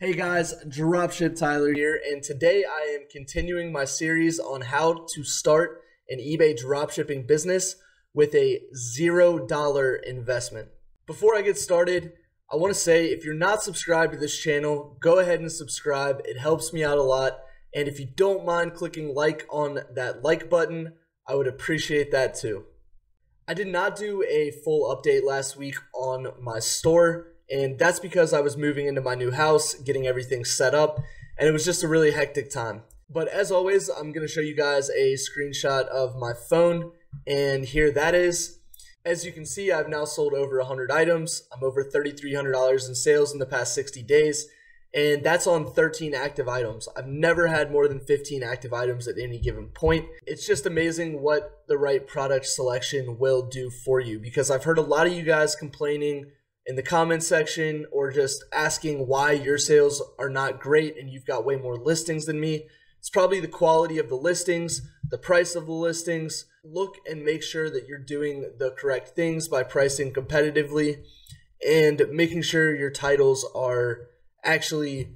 Hey guys, Dropship Tyler here, and today I am continuing my series on how to start an eBay dropshipping business with a $0 investment. Before I get started, I want to say if you're not subscribed to this channel, go ahead and subscribe. It helps me out a lot, and if you don't mind clicking like on that like button, I would appreciate that too. I did not do a full update last week on my store, and that's because I was moving into my new house, getting everything set up, and it was just a really hectic time. But as always, I'm going to show you guys a screenshot of my phone, and here that is. As you can see, I've now sold over 100 items. I'm over $3,300 in sales in the past 60 days, and that's on 13 active items. I've never had more than 15 active items at any given point. It's just amazing what the right product selection will do for you, because I've heard a lot of you guys complaining in the comment section or just asking why your sales are not great and you've got way more listings than me. It's probably the quality of the listings, the price of the listings. Look and make sure that you're doing the correct things by pricing competitively and making sure your titles are actually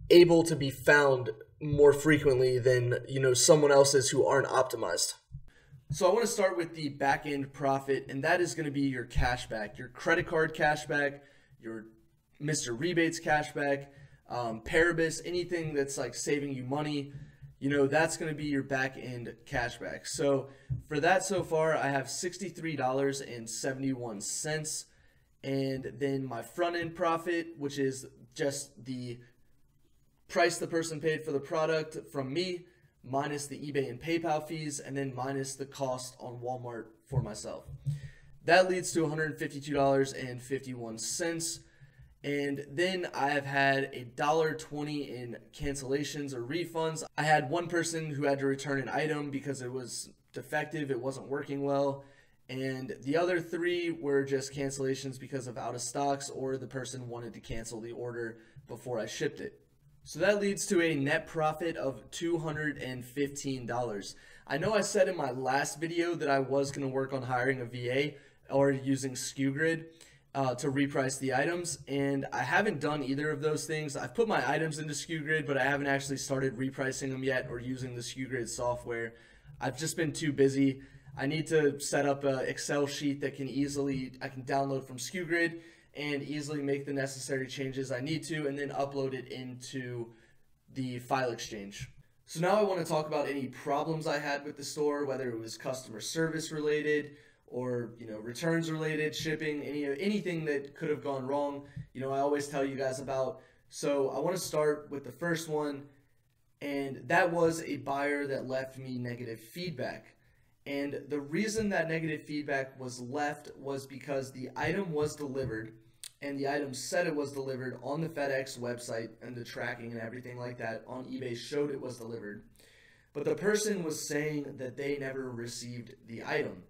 able to be found more frequently than someone else's who aren't optimized. So I want to start with the back end profit, and that is going to be your cashback, your credit card cashback, your Mr. Rebates cashback, Paribus, anything that's like saving you money, that's going to be your back end cashback. So for that so far, I have $63.71. And then my front end profit, which is just the price the person paid for the product from me, minus the eBay and PayPal fees, and then minus the cost on Walmart for myself. That leads to $152.51. And then I have had $1.20 in cancellations or refunds. I had one person who had to return an item because it was defective, it wasn't working well. And the other three were just cancellations because of out of stocks, or the person wanted to cancel the order before I shipped it. So that leads to a net profit of $215. I know I said in my last video that I was going to work on hiring a VA or using SKU to reprice the items, and I haven't done either of those things. I've put my items into SKU, but I haven't actually started repricing them yet or using the SKU software. I've just been too busy. I need to set up an Excel sheet that I can download from SKU and easily make the necessary changes I need to, and then upload it into the file exchange. So now I want to talk about any problems I had with the store, whether it was customer service related or returns related, shipping, anything that could have gone wrong. I always tell you guys about. So I want to start with the first one, and that was a buyer that left me negative feedback. And the reason that negative feedback was left was because the item was delivered, and the item said it was delivered on the FedEx website, and the tracking and everything like that on eBay showed it was delivered. But the person was saying that they never received the item.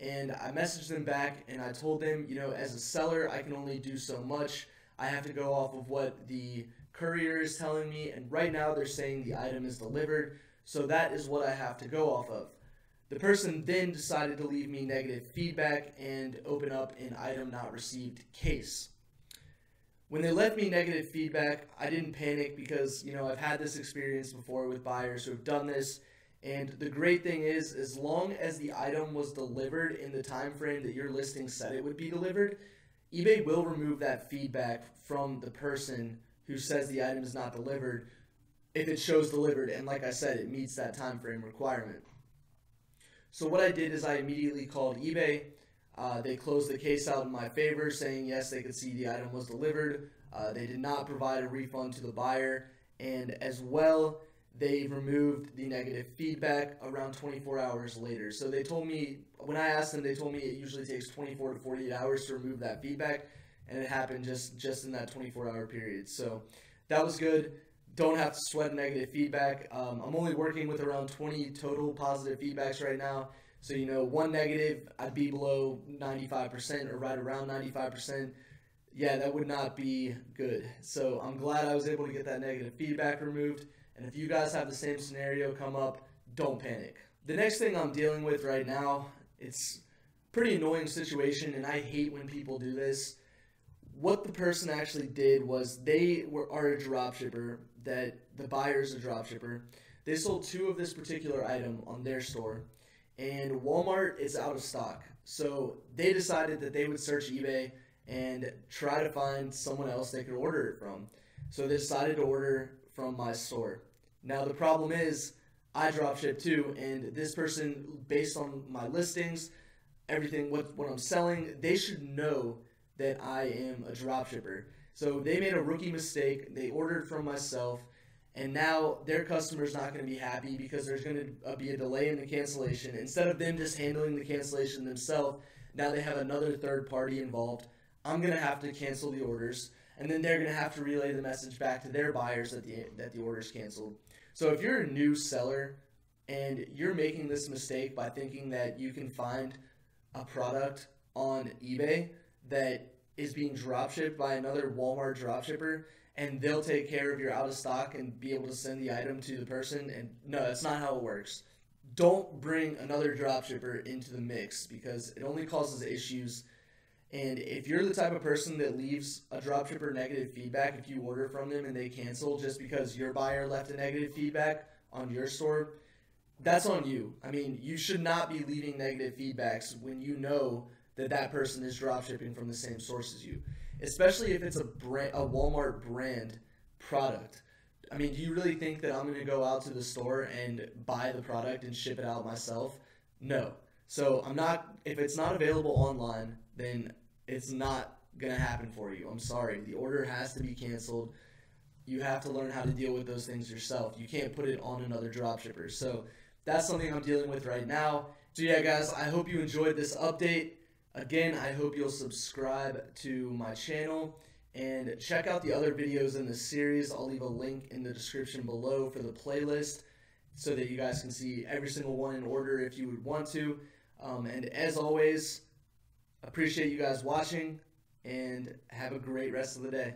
And I messaged them back and I told them, as a seller, I can only do so much. I have to go off of what the courier is telling me, and right now they're saying the item is delivered, so that is what I have to go off of. The person then decided to leave me negative feedback and open up an item not received case. When they left me negative feedback, I didn't panic because, I've had this experience before with buyers who have done this. And the great thing is, as long as the item was delivered in the time frame that your listing said it would be delivered, eBay will remove that feedback from the person who says the item is not delivered if it shows delivered, and like I said, it meets that time frame requirement. So what I did is I immediately called eBay. They closed the case out in my favor, saying yes, they could see the item was delivered. They did not provide a refund to the buyer, and as well, they removed the negative feedback around 24 hours later. So they told me, when I asked them, they told me it usually takes 24 to 48 hours to remove that feedback, and it happened just in that 24-hour period. So that was good. Don't have to sweat negative feedback. I'm only working with around 20 total positive feedbacks right now. So, one negative, I'd be below 95% or right around 95%. Yeah, that would not be good. So I'm glad I was able to get that negative feedback removed. And if you guys have the same scenario come up, don't panic. The next thing I'm dealing with right now, it's a pretty annoying situation, and I hate when people do this. what the person actually did was are a dropshipper, that the buyer's a dropshipper. They sold 2 of this particular item on their store, and Walmart is out of stock. So they decided that they would search eBay and try to find someone else they could order it from. So they decided to order from my store. Now the problem is I dropship too, and this person, based on my listings, everything, what I'm selling, they should know that I am a dropshipper. So they made a rookie mistake. They ordered from myself, and now their customer's not going to be happy because there's going to be a delay in the cancellation. Instead of them just handling the cancellation themselves, now they have another third party involved. I'm going to have to cancel the orders, and then they're going to have to relay the message back to their buyers that the order's canceled. So if you're a new seller and you're making this mistake by thinking that you can find a product on eBay that is being dropshipped by another Walmart dropshipper, and they'll take care of your out of stock and be able to send the item to the person, and no, that's not how it works. Don't bring another dropshipper into the mix because it only causes issues. And if you're the type of person that leaves a dropshipper negative feedback if you order from them and they cancel just because your buyer left a negative feedback on your store, that's on you. I mean, you should not be leaving negative feedbacks when you know that that person is dropshipping from the same source as you, especially if it's a Walmart brand product. I mean, do you really think that I'm going to go out to the store and buy the product and ship it out myself? No. So I'm not, if it's not available online, then it's not going to happen for you. I'm sorry. The order has to be canceled. You have to learn how to deal with those things yourself. You can't put it on another dropshipper. So that's something I'm dealing with right now. So yeah, guys, I hope you enjoyed this update. Again, I hope you'll subscribe to my channel and check out the other videos in this series. I'll leave a link in the description below for the playlist so that you guys can see every single one in order if you would want to. And as always, appreciate you guys watching, and have a great rest of the day.